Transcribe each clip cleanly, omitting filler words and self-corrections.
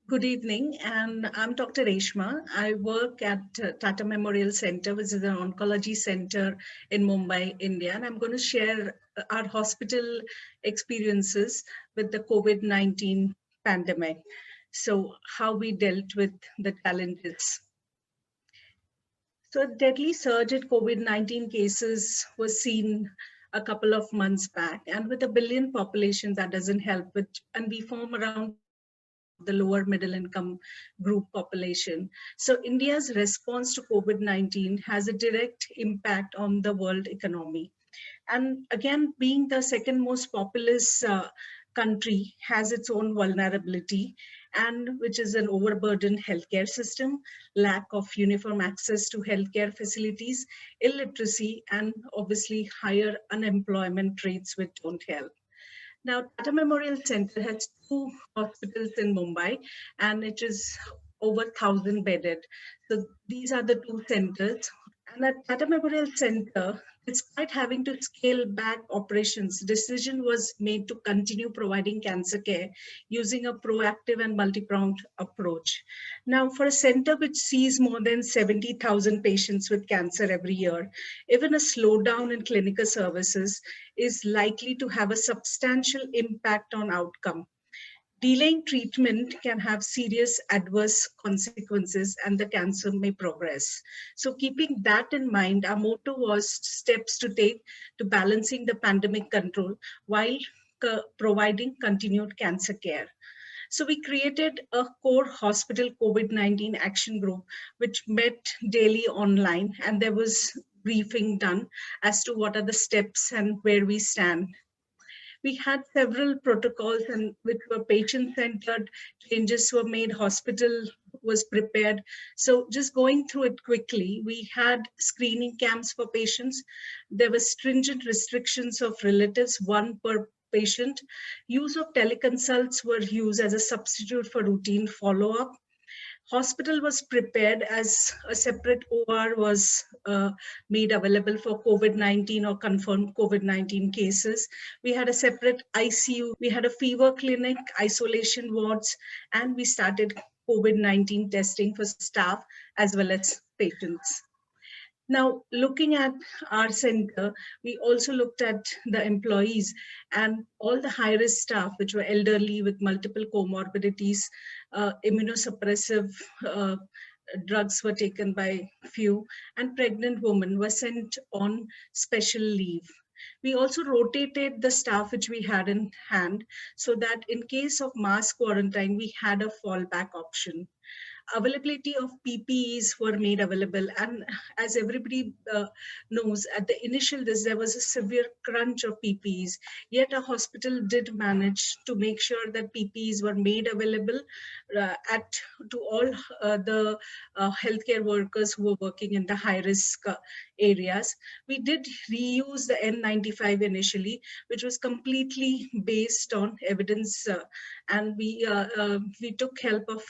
Good evening, and I'm Dr. Reshma. I work at Tata Memorial Center, which is an oncology center in Mumbai, India, and I'm going to share our hospital experiences with the COVID-19 pandemic. So, how we dealt with the challenges. So, a deadly surge in COVID-19 cases was seen a couple of months back, and with a billion population, that doesn't help. And we form around 20% of the lower middle income group population. So, India's response to COVID-19 has a direct impact on the world economy. And again, being the second most populous country has its own vulnerability, and which is an overburdened healthcare system, lack of uniform access to healthcare facilities, illiteracy, and obviously higher unemployment rates which don't help. Now, Tata Memorial Center has two hospitals in Mumbai, and it is over 1,000 bedded. So these are the two centers. And at Tata Memorial Center, despite having to scale back operations, decision was made to continue providing cancer care using a proactive and multi-pronged approach. Now, for a center which sees more than 70,000 patients with cancer every year, even a slowdown in clinical services is likely to have a substantial impact on outcome. Delaying treatment can have serious adverse consequences and the cancer may progress. So keeping that in mind, our motto was steps to take to balancing the pandemic control while providing continued cancer care. So we created a core hospital COVID-19 action group, which met daily online, and there was briefing done as to what are the steps and where we stand. We had several protocols and which were patient centered, changes were made, hospital was prepared. So just going through it quickly, we had screening camps for patients. There were stringent restrictions of relatives, one per patient. Use of teleconsults were used as a substitute for routine follow-up. Hospital was prepared as a separate OR was made available for COVID-19 or confirmed COVID-19 cases. We had a separate ICU, we had a fever clinic, isolation wards, and we started COVID-19 testing for staff as well as patients. Now, looking at our center, we also looked at the employees and all the high-risk staff, which were elderly with multiple comorbidities, immunosuppressive drugs were taken by few, and pregnant women were sent on special leave. We also rotated the staff which we had in hand so that in case of mass quarantine, we had a fallback option. Availability of PPEs were made available. And as everybody knows, at the initial this, there was a severe crunch of PPEs, yet a hospital did manage to make sure that PPEs were made available to all the healthcare workers who were working in the high risk areas. We did reuse the N95 initially, which was completely based on evidence, and we took help of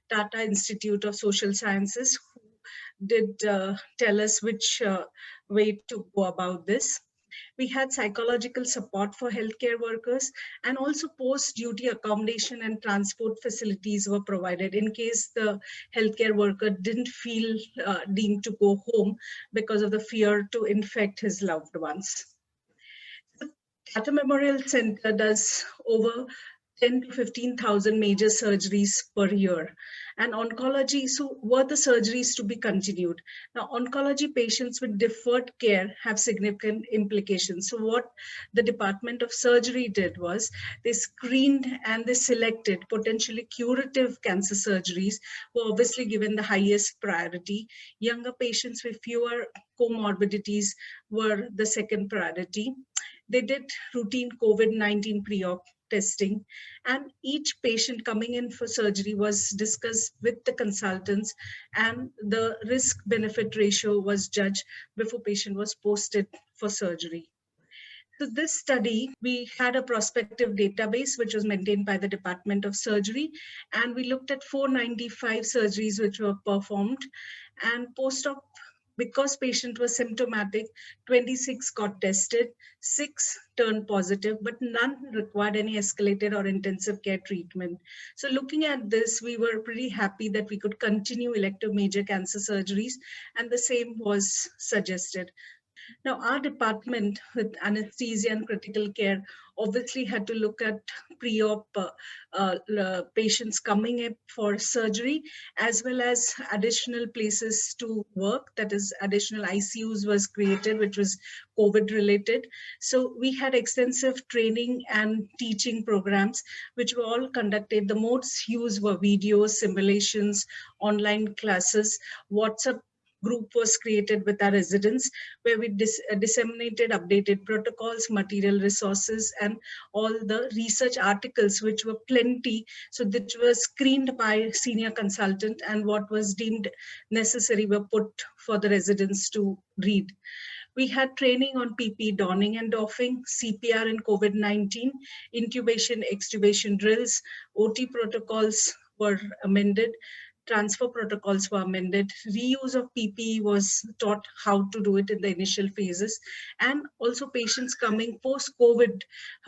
Tata Institute of Social Sciences, who did tell us which way to go about this. We had psychological support for healthcare workers, and also post-duty accommodation and transport facilities were provided in case the healthcare worker didn't feel deemed to go home because of the fear to infect his loved ones. Tata Memorial Center does over 10 to 15,000 major surgeries per year. And oncology, so were the surgeries to be continued? Now, oncology patients with deferred care have significant implications. So what the Department of Surgery did was they screened and they selected potentially curative cancer surgeries were obviously given the highest priority. Younger patients with fewer comorbidities were the second priority. They did routine COVID-19 pre-op testing, and each patient coming in for surgery was discussed with the consultants, and the risk benefit ratio was judged before patient was posted for surgery. So this study, we had a prospective database which was maintained by the Department of Surgery, and we looked at 495 surgeries which were performed, and post-op because patient was symptomatic, 26 got tested, 6 turned positive, but none required any escalated or intensive care treatment. So looking at this, we were pretty happy that we could continue elective major cancer surgeries, and the same was suggested. Now, our department with anesthesia and critical care obviously had to look at pre-op patients coming in for surgery, as well as additional places to work. That is, additional ICUs was created, which was COVID related. So we had extensive training and teaching programs, which were all conducted. The modes used were videos, simulations, online classes, WhatsApp group was created with our residents, where we disseminated updated protocols, material resources, and all the research articles, which were plenty. So that was screened by senior consultant, and what was deemed necessary were put for the residents to read. We had training on PPE donning and doffing, CPR in COVID-19, intubation, extubation drills, OT protocols were amended, transfer protocols were amended, reuse of PPE was taught how to do it in the initial phases, and also patients coming post-COVID,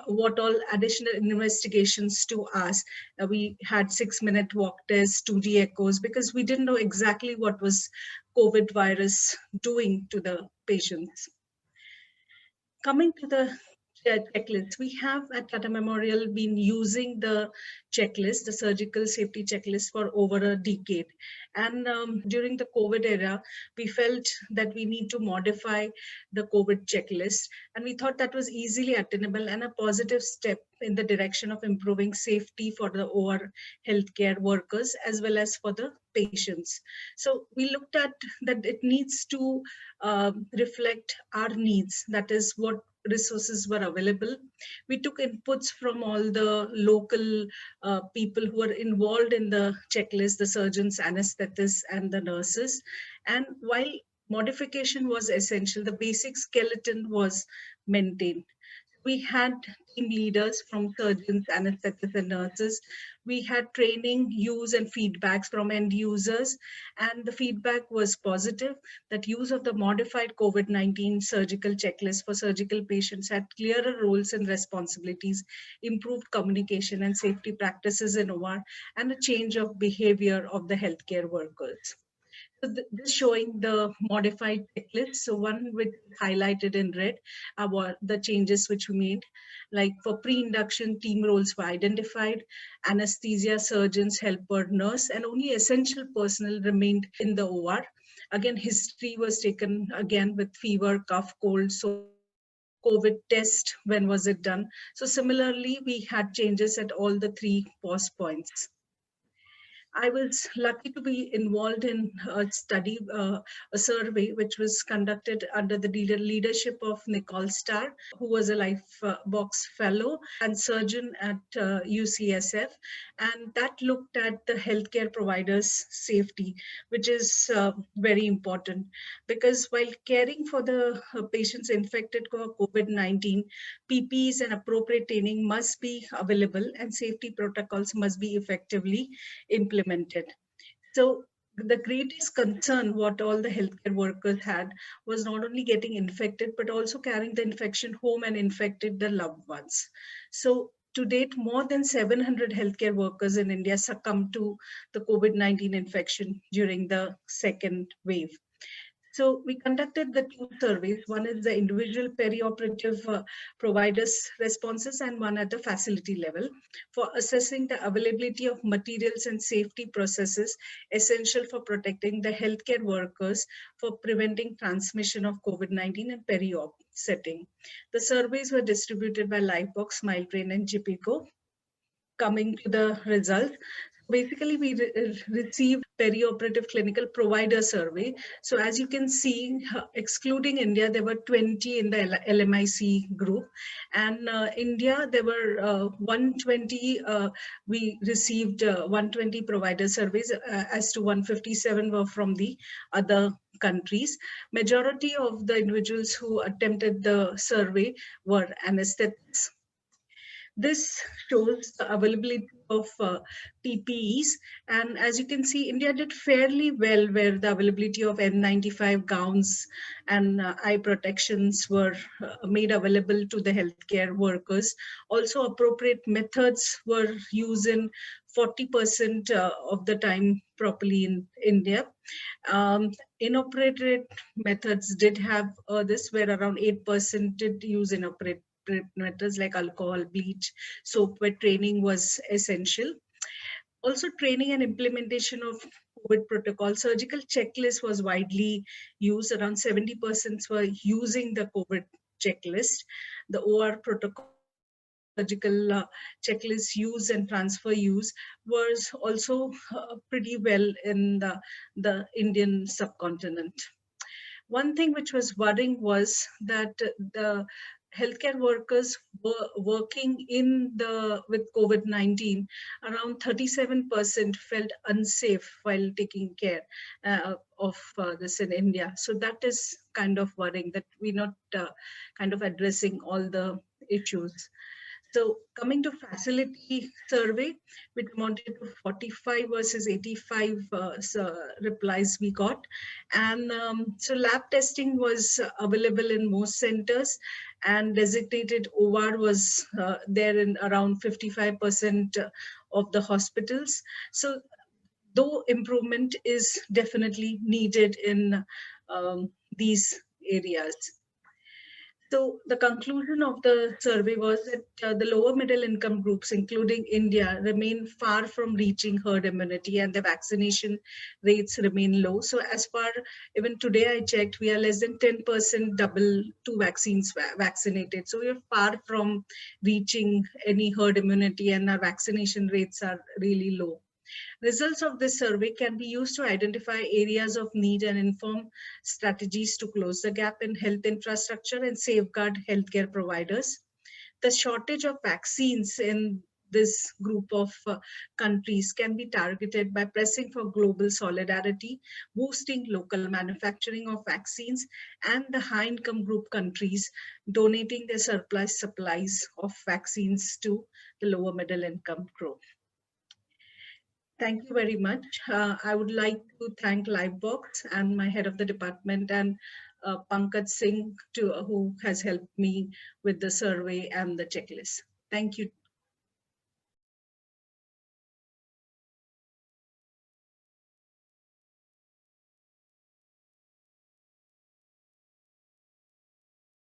what all additional investigations to ask. We had 6-minute walk tests, 2D echoes, because we didn't know exactly what was COVID virus doing to the patients. Coming to the checklist, we have at Tata Memorial been using the checklist, the surgical safety checklist, for over a decade. And during the COVID era, we felt that we need to modify the COVID checklist. And we thought that was easily attainable and a positive step in the direction of improving safety for the OR healthcare workers as well as for the patients. So we looked at that it needs to reflect our needs, that is what resources were available. We took inputs from all the local people who are involved in the checklist, the surgeons, anesthetists, and the nurses. And while modification was essential, the basic skeleton was maintained. We had team leaders from surgeons, anesthetists, and nurses. We had training, use, and feedbacks from end users, and the feedback was positive that use of the modified COVID-19 surgical checklist for surgical patients had clearer roles and responsibilities, improved communication and safety practices in OR, and a change of behavior of the healthcare workers. So this showing the modified checklist. So one which is highlighted in red are what the changes which we made. Like for pre-induction, team roles were identified, anesthesia, surgeons, helper, nurse, and only essential personnel remained in the OR. Again, history was taken again with fever, cough, cold, so COVID test, when was it done? So similarly, we had changes at all the 3 pause points. I was lucky to be involved in a study, a survey, which was conducted under the leadership of Nicole Starr, who was a Lifebox Fellow and surgeon at UCSF. And that looked at the healthcare providers' safety, which is very important, because while caring for the patients infected with COVID-19, PPEs and appropriate training must be available and safety protocols must be effectively implemented. So the greatest concern what all the healthcare workers had was not only getting infected, but also carrying the infection home and infected the loved ones. So to date, more than 700 healthcare workers in India succumbed to the COVID-19 infection during the second wave. So we conducted the 2 surveys. One is the individual perioperative providers responses and one at the facility level for assessing the availability of materials and safety processes essential for protecting the healthcare workers for preventing transmission of COVID-19 in peri-op setting. The surveys were distributed by Lifebox, SmileTrain, and GPCO. Coming to the results, basically we received perioperative clinical provider survey. So as you can see, excluding India, there were 20 in the LMIC group, and India, there were 120, we received 120 provider surveys, as to 157 were from the other countries. Majority of the individuals who attempted the survey were anesthetists. This shows the availability of PPEs. And as you can see, India did fairly well, where the availability of N95 gowns and eye protections were made available to the healthcare workers. Also, appropriate methods were used in 40% of the time properly in India. Inappropriate methods did have this, where around 8% did use inappropriate methods like alcohol, bleach, soap, where training was essential. Also, training and implementation of COVID protocol. Surgical checklist was widely used. Around 70% were using the COVID checklist. The OR protocol, surgical checklist use and transfer use was also pretty well in the Indian subcontinent. One thing which was worrying was that the healthcare workers were working in the with COVID-19, around 37% felt unsafe while taking care of this in India. So that is kind of worrying that we're not kind of addressing all the issues. So coming to facility survey, which amounted to 45 versus 85 replies we got. And so lab testing was available in most centers, and designated OR was there in around 55% of the hospitals. So though improvement is definitely needed in these areas. So the conclusion of the survey was that the lower middle income groups, including India, remain far from reaching herd immunity, and the vaccination rates remain low. So as far, even today I checked, we are less than 10% double two vaccines vaccinated. So we are far from reaching any herd immunity, and our vaccination rates are really low. Results of this survey can be used to identify areas of need and inform strategies to close the gap in health infrastructure and safeguard healthcare providers. The shortage of vaccines in this group of countries can be targeted by pressing for global solidarity, boosting local manufacturing of vaccines, and the high-income group countries donating their surplus supplies of vaccines to the lower middle income group. Thank you very much. I would like to thank Livebox and my head of the department, and Pankaj Singh, who has helped me with the survey and the checklist. Thank you.